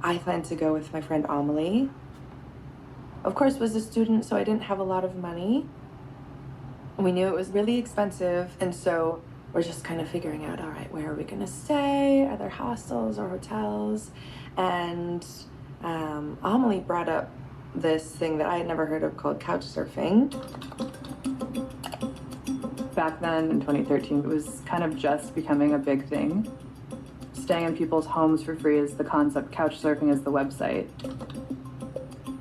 I planned to go with my friend Amelie. Of course, was a student, so I didn't have a lot of money. We knew it was really expensive, and so we're just kind of figuring out, all right, where are we gonna stay? Are there hostels or hotels? And Amelie brought up this thing that I had never heard of called Couchsurfing. Back then, in 2013, it was kind of just becoming a big thing. Staying in people's homes for free is the concept. Couchsurfing is the website.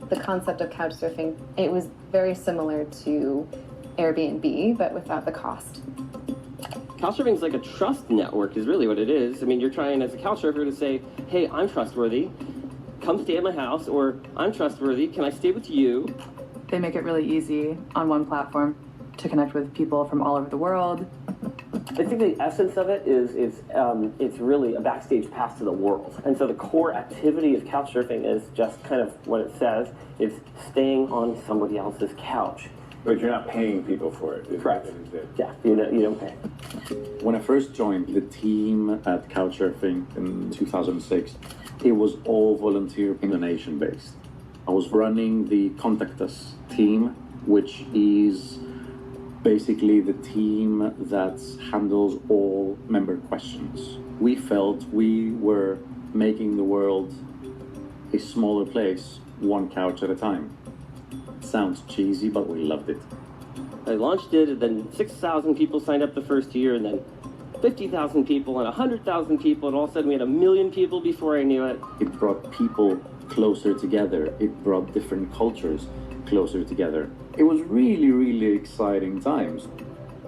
The concept of Couchsurfing, it was very similar to Airbnb, but without the cost. Couchsurfing is like a trust network is really what it is. I mean, you're trying as a couchsurfer to say, hey, I'm trustworthy, come stay at my house, or I'm trustworthy, can I stay with you? They make it really easy on one platform to connect with people from all over the world. I think the essence of it is it's really a backstage pass to the world. And so the core activity of couchsurfing is just kind of what it says. It's staying on somebody else's couch. But you're not paying people for it. Correct. Yeah, you don't pay. When I first joined the team at Couchsurfing in 2006, it was all volunteer donation based. I was running the Contact Us team, which is basically the team that handles all member questions. We felt we were making the world a smaller place, one couch at a time. Sounds cheesy, but we loved it. I launched it, and then 6,000 people signed up the first year, and then 50,000 people, and 100,000 people, and all of a sudden we had 1 million people before I knew it. It brought people closer together. It brought different cultures closer together. It was really, really exciting times.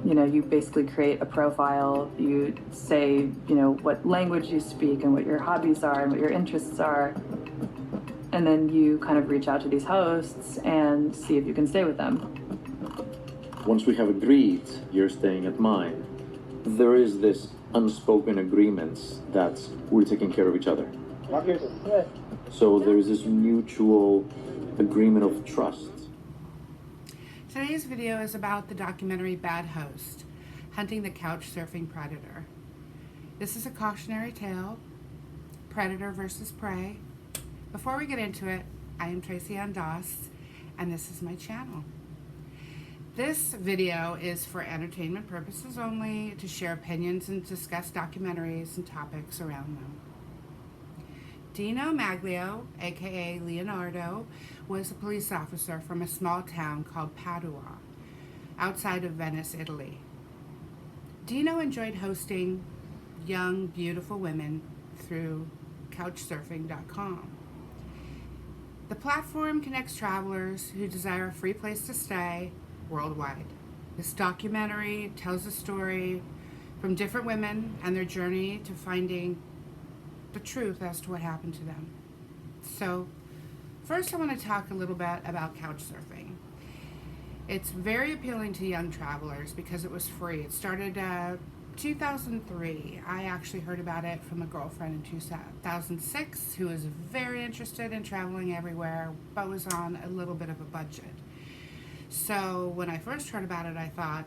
You know, you basically create a profile, you say, you know, what language you speak and what your hobbies are and what your interests are. And then you kind of reach out to these hosts and see if you can stay with them. Once we have agreed you're staying at mine, there is this unspoken agreement that we're taking care of each other. So there is this mutual agreement of trust. Today's video is about the documentary Bad Host, Hunting the Couchsurfing Predator. This is a cautionary tale, predator versus prey. Before we get into it, I am Tracy Ann Doss, and this is my channel. This video is for entertainment purposes only, to share opinions and discuss documentaries and topics around them. Dino Maglio, aka Leonardo, was a police officer from a small town called Padua, outside of Venice, Italy. Dino enjoyed hosting young, beautiful women through Couchsurfing.com. The platform connects travelers who desire a free place to stay worldwide. This documentary tells a story from different women and their journey to finding the truth as to what happened to them. So, first I want to talk a little bit about Couchsurfing. It's very appealing to young travelers because it was free. It started 2003. I actually heard about it from a girlfriend in 2006 who was very interested in traveling everywhere, but was on a little bit of a budget. So when I first heard about it, I thought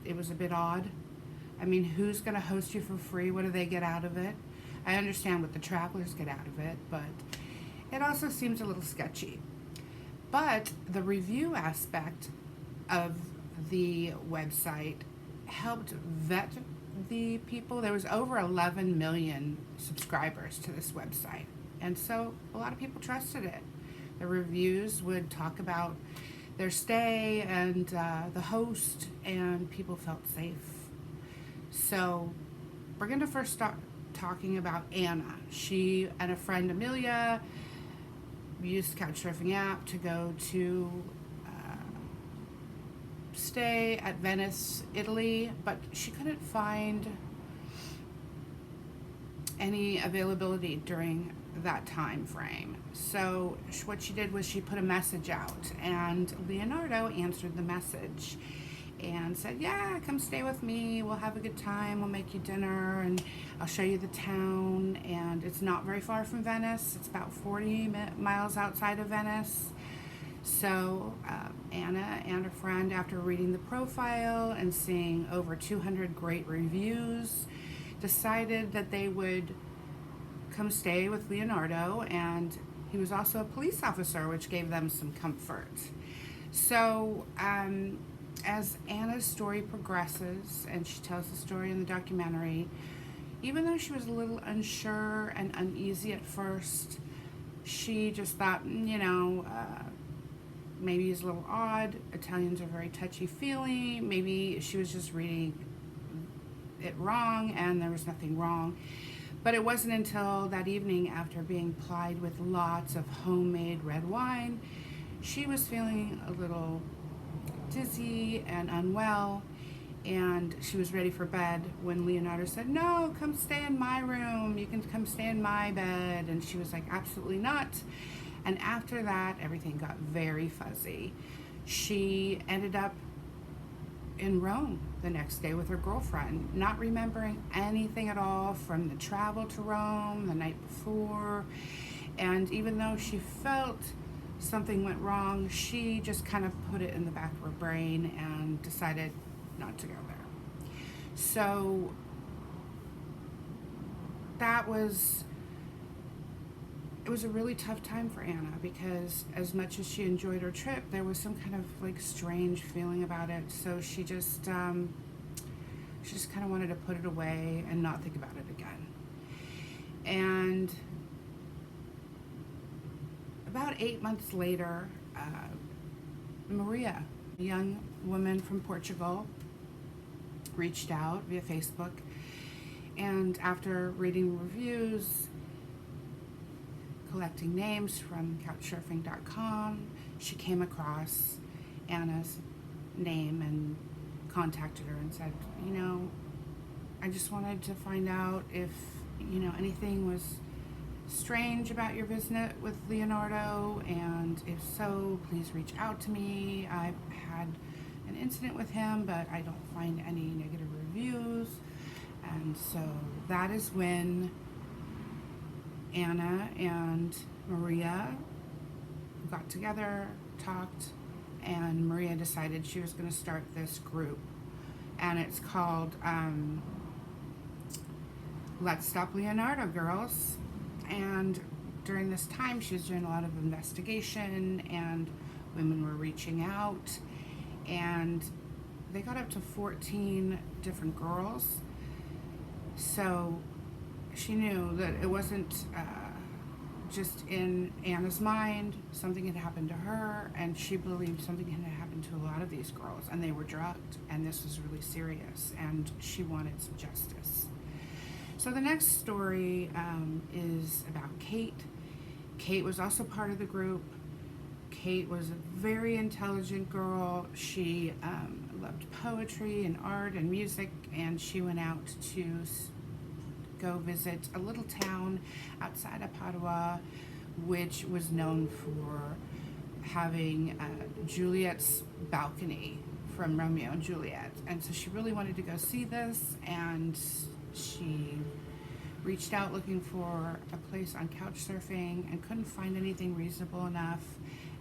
it was a bit odd. I mean, who's going to host you for free? What do they get out of it? I understand what the travelers get out of it, but it also seems a little sketchy. But the review aspect of the website helped vet the people. There was over 11 million subscribers to this website, and so a lot of people trusted it. The reviews would talk about their stay and the host, and people felt safe. So we're going to first start talking about Anna. She and a friend, Amelia, used the Couchsurfing app to go to stay at Venice, Italy, but she couldn't find any availability during that time frame. So what she did was she put a message out, and Leonardo answered the message and said, yeah, come stay with me, we'll have a good time, we'll make you dinner, and I'll show you the town. And it's not very far from Venice. It's about 40 miles outside of Venice. So Anna and her friend, after reading the profile and seeing over 200 great reviews, decided that they would come stay with Leonardo, and he was also a police officer, which gave them some comfort. So as Anna's story progresses, and she tells the story in the documentary, even though she was a little unsure and uneasy at first, she just thought, maybe he's a little odd. Italians are very touchy-feely. Maybe she was just reading it wrong and there was nothing wrong. But it wasn't until that evening, after being plied with lots of homemade red wine, she was feeling a little dizzy and unwell, and she was ready for bed when Leonardo said, "No, come stay in my room. You can come stay in my bed." And she was like, "Absolutely not." And after that, everything got very fuzzy. She ended up in Rome the next day with her girlfriend, not remembering anything at all from the travel to Rome the night before. And even though she felt something went wrong, she just kind of put it in the back of her brain and decided not to go there. So it was a really tough time for Anna, because as much as she enjoyed her trip, there was some kind of like strange feeling about it. So she just kind of wanted to put it away and not think about it again. And about 8 months later, Maria, a young woman from Portugal, reached out via Facebook, and after reading reviews, collecting names from Couchsurfing.com, she came across Anna's name and contacted her and said, I just wanted to find out if, anything was strange about your visit with Leonardo, and if so, please reach out to me. I've had an incident with him, but I don't find any negative reviews. And so that is when Anna and Maria got together, talked, and Maria decided she was going to start this group. And it's called Let's Stop Leonardo Girls. And during this time, she was doing a lot of investigation, and women were reaching out, and they got up to 14 different girls. So she knew that it wasn't just in Anna's mind. Something had happened to her, and she believed something had happened to a lot of these girls, and they were drugged, and this was really serious, and she wanted some justice. So the next story is about Kate. Kate was also part of the group. Kate was a very intelligent girl. She loved poetry and art and music, and she went out to go visit a little town outside of Padua, which was known for having Juliet's balcony from Romeo and Juliet. And so she really wanted to go see this, and she reached out looking for a place on Couchsurfing and couldn't find anything reasonable enough.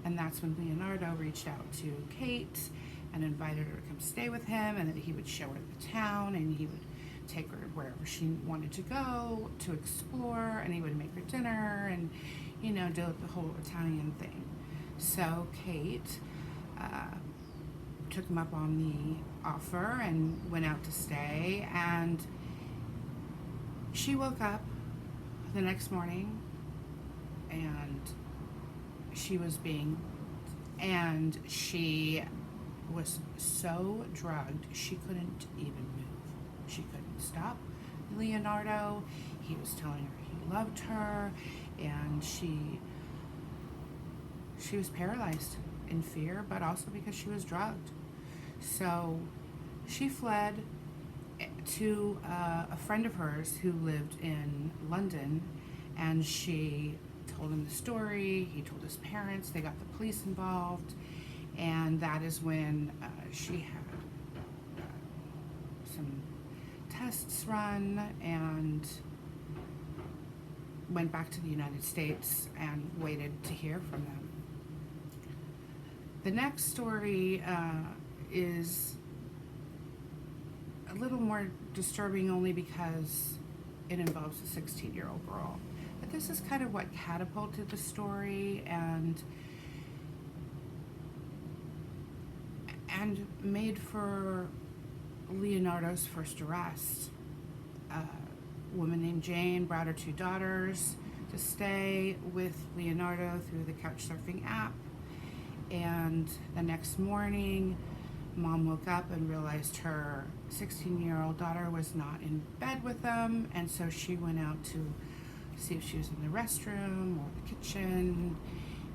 And that's when Leonardo reached out to Kate and invited her to come stay with him, and that he would show her the town, and he would take her wherever she wanted to go to explore, and he would make her dinner and, do the whole Italian thing. So Kate took him up on the offer and went out to stay, and she woke up the next morning and she was so drugged she couldn't even move. She couldn't stop Leonardo. He was telling her he loved her, and she was paralyzed in fear, but also because she was drugged. So she fled to a friend of hers who lived in London, and she told him the story. He told his parents. They got the police involved, and that is when she had some tests run and went back to the United States and waited to hear from them. The next story is a little more disturbing, only because it involves a 16-year-old girl. this is kind of what catapulted the story and made for Leonardo's first arrest. A woman named Jane brought her 2 daughters to stay with Leonardo through the Couchsurfing app, and the next morning Mom woke up and realized her 16-year-old daughter was not in bed with them, and so she went out to see if she was in the restroom or the kitchen,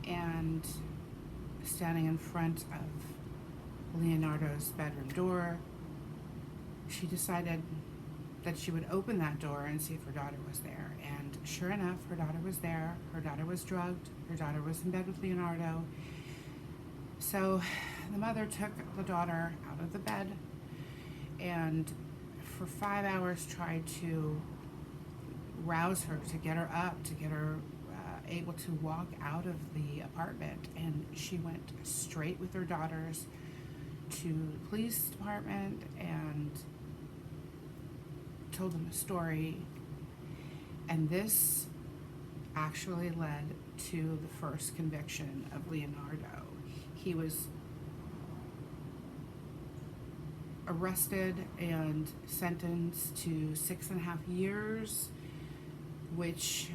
and standing in front of Leonardo's bedroom door, she decided that she would open that door and see if her daughter was there. And sure enough, her daughter was there. Her daughter was drugged. Her daughter was in bed with Leonardo. So the mother took the daughter out of the bed and for 5 hours tried to rouse her, to get her up, to get her able to walk out of the apartment. And she went straight with her daughters to the police department and told them a story. And this actually led to the first conviction of Leonardo. He was arrested and sentenced to 6.5 years, which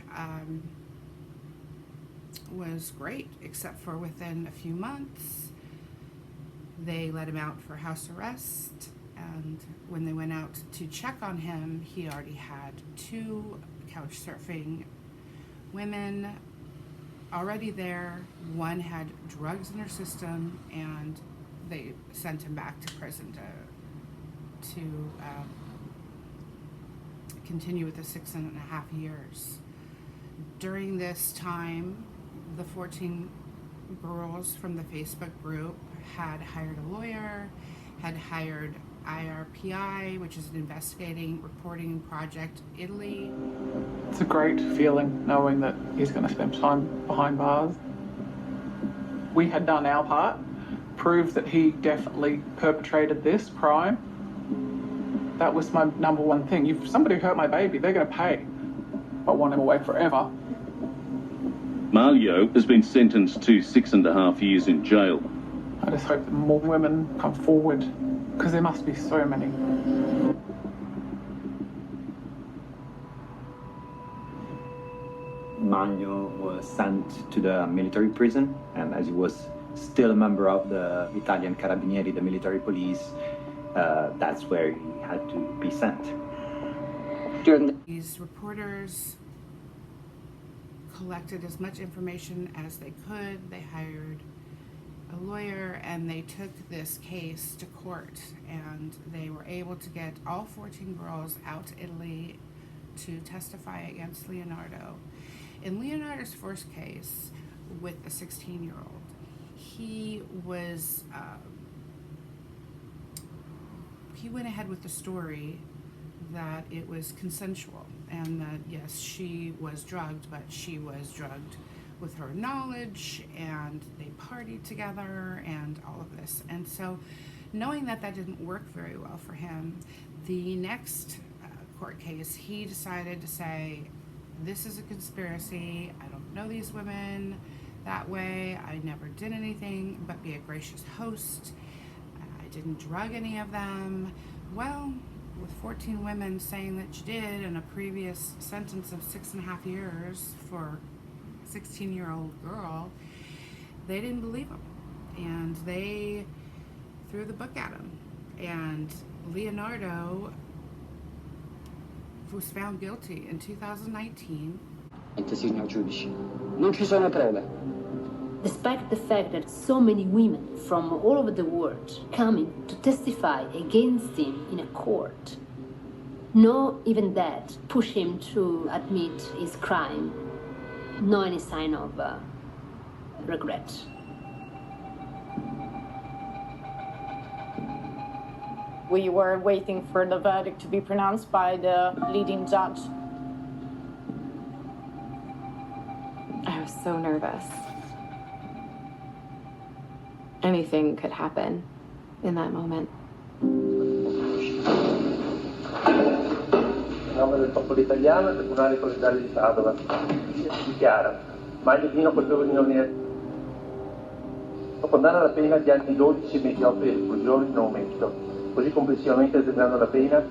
was great, except for within a few months they let him out for house arrest, and when they went out to check on him, he already had 2 Couchsurfing women already there. One had drugs in her system, and they sent him back to prison to continue with the 6.5 years. During this time, the 14 girls from the Facebook group had hired a lawyer, had hired IRPI, which is an investigating reporting project, Italy. It's a great feeling knowing that he's going to spend time behind bars. We had done our part, proved that he definitely perpetrated this crime. That was my number one thing. If somebody hurt my baby, they're going to pay. I want him away forever. Mario has been sentenced to 6.5 years in jail. I just hope that more women come forward, because there must be so many. Mario was sent to the military prison, and as he was still a member of the Italian Carabinieri, the military police, that's where he had to be sent. These reporters collected as much information as they could. They hired a lawyer and they took this case to court, and they were able to get all 14 girls out to Italy to testify against Leonardo. In Leonardo's first case with the 16-year-old, he was he went ahead with the story that it was consensual and that yes, she was drugged, but she was drugged with her knowledge, and they partied together and all of this. And so knowing that that didn't work very well for him, the next court case, he decided to say, this is a conspiracy. I don't know these women that way. I never did anything but be a gracious host. I didn't drug any of them. Well, with 14 women saying that you did, and a previous sentence of 6.5 years for a 16-year-old girl, they didn't believe him, and they threw the book at him. And Leonardo was found guilty in 2019. Signor giudice, non ci sono prove. Despite the fact that so many women from all over the world coming to testify against him in a court, no, even that pushed him to admit his crime. No any sign of regret. We were waiting for the verdict to be pronounced by the leading judge. I was so nervous. Anything could happen in that moment. nome del popolo italiano e del Tribunale Collegiale di Padova. Si dichiara Maglio Dino colpevole di non essere. Condanna alla pena di anni 12 e 28 di reclusione in aumento, così complessivamente esaminando la pena.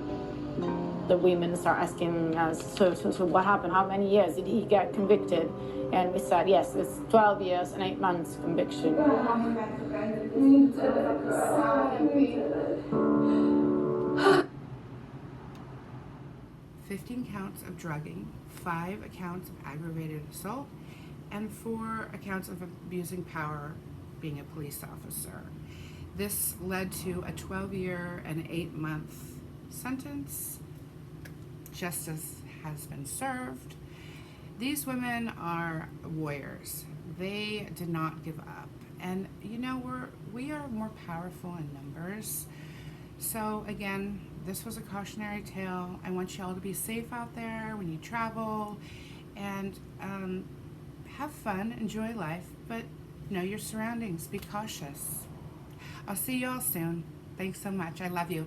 The women start asking us, so what happened? How many years did he get convicted? And we said, yes, it's 12 years and 8 months conviction. 15 counts of drugging, 5 accounts of aggravated assault, and 4 accounts of abusing power being a police officer. This led to a 12-year and 8-month sentence. Justice has been served. These women are warriors. They did not give up. And you know, we are more powerful in numbers. So again, this was a cautionary tale. I want y'all to be safe out there when you travel, and have fun, enjoy life, but know your surroundings, be cautious. I'll see y'all soon. Thanks so much. I love you.